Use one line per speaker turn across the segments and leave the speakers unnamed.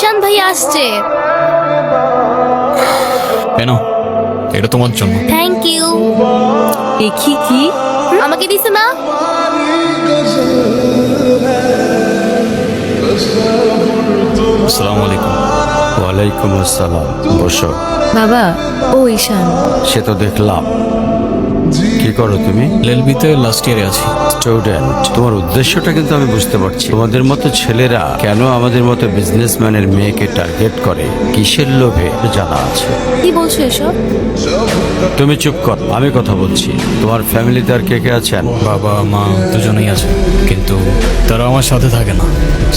ঈশান ভাই আসছে।
কেন? এটা তোমার জন্য।
Thank you.
দেখি কি
আমাকে দিছে না?
আসসালামু আলাইকুম।
ওয়ালাইকুম আসসালাম। বসো।
বাবা, ও ঈশান।
সে তো দেখলাম। কি করো তুমি?
এলএলবিতে লাস্ট ইয়ারে আছি।
স্টুডেন্ট। তোমার উদ্দেশ্যটা কিন্তু আমি বুঝতে পারছি। তোমাদের মতো ছেলেরা কেন আমাদের মতো বিজনেসম্যানের মেয়েকে টার্গেট করে, কিসের লোভে জানা আছে।
কি বলছো এসব?
তুমি চুপ কর, আমি কথা বলছি। তোমার ফ্যামিলিতে আর কে কে আছেন?
বাবা মা দুজনেই আছে, কিন্তু তারা আমার সাথে থাকে না,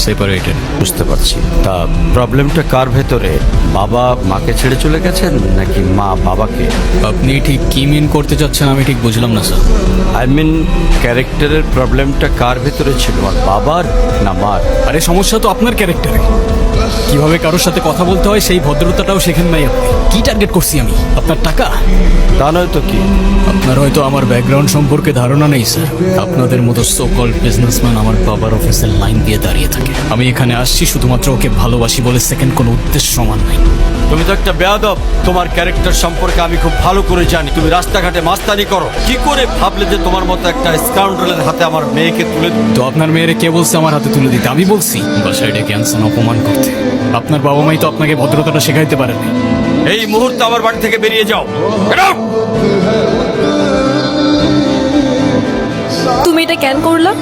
সেপারেটেড।
বুঝতে পারছি। তা প্রবলেমটা কার ভেতরে? বাবা মাকে ছেড়ে চলে গেছেন নাকি মা বাবাকে?
আপনি ঠিক কি মিন করতে চাচ্ছেন আমি ঠিক বুঝলাম না স্যার।
আই মিন ক্যারেক্টারের প্রবলেমটা কার ভেতরে ছিল, আর বাবার না মার?
আরে সমস্যা তো আপনার ক্যারেক্টারে। কিভাবে কারোর সাথে কথা বলতে হয় সেই ভদ্রতাটাও শেখেন নাই আপনি। কি টার্গেট করছি আমি? আপনার টাকা?
তা নয় তো কি।
আপনার হয়তো আমার ব্যাকগ্রাউন্ড সম্পর্কে ধারণা নেই স্যার। আপনাদের মতো সো কল্ড বিজনেসম্যান আমার বাবার অফিসের লাইন দিয়ে দাঁড়িয়ে থাকে। আমি এখানে আসছি শুধুমাত্র ওকে ভালোবাসি বলে, সেকেন্ড কোনো উদ্দেশ্য সমান নাই।
তুমি তো একটা বেয়াদব। তোমার ক্যারেক্টার সম্পর্কে আমি খুব ভালো করে জানি। তুমি রাস্তাঘাটে মাস্তানি করো। কি করে ভাবলে যে তোমার মতো একটা স্কাউন্ডারের হাতে আমার মেয়েকে তুলে
তো আপনার মেয়েরে কে বলছে আমার হাতে তুলে দিতে? আমি বলছি বাসায় ডেকে আনছেন অপমান করতে। আপনার বাবা মাই তো আপনাকে ভদ্রতাটা শেখাইতে পারেনি।
এই মুহূর্তে আমার বাড়ি থেকে বেরিয়ে যাও। Get out!
তুমি এটা কেন করলা?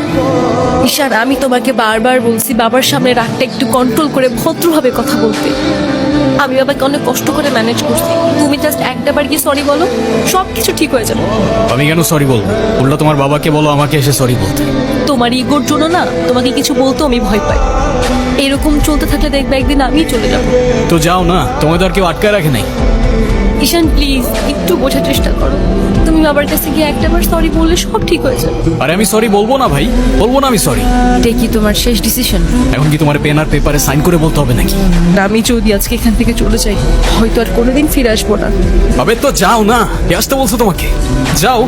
ঈশান, আমি তোমাকে বারবার বলছি বাবার সামনে রাগটা একটু কন্ট্রোল করে ভদ্রভাবে কথা বলতে। আমি বাবাকে অনেক কষ্ট করে ম্যানেজ করছি। তুমি জাস্ট একটা বার কি সরি বলো, সব কিছু ঠিক হয়ে যাবে।
আমি কেন সরি বলবো? উল্টা তোমার বাবাকে বলো আমাকে এসে সরি বলতে।
তোমার ইগোর জন্য না তোমাকে কিছু বলতেও আমি ভয় পাই। এরকম চলতে থাকলে দেখবে একদিন আমি চলে যাব।
তো যাও না, তোমাদের আর কেউ আটকায় রাখে নাই।
ঈশান প্লিজ একটু বোঝার চেষ্টা করো। তুমি বাবার কাছে গিয়ে একটাবার সরি বললে সব ঠিক হয়ে যাবে।
আরে আমি সরি বলবো না ভাই, বলবো না আমি সরি।
এটা কি তোমার শেষ ডিসিশন?
এখন কি তোমার পেন আর পেপারে সাইন করে বলতে হবে নাকি?
আমি যদি আজকে এখান থেকে চলে যাই, হয়তো আর কোনোদিন ফিরে আসবো না।
আবে তো যাও না, কে আসতে বলছো তোমাকে? যাও।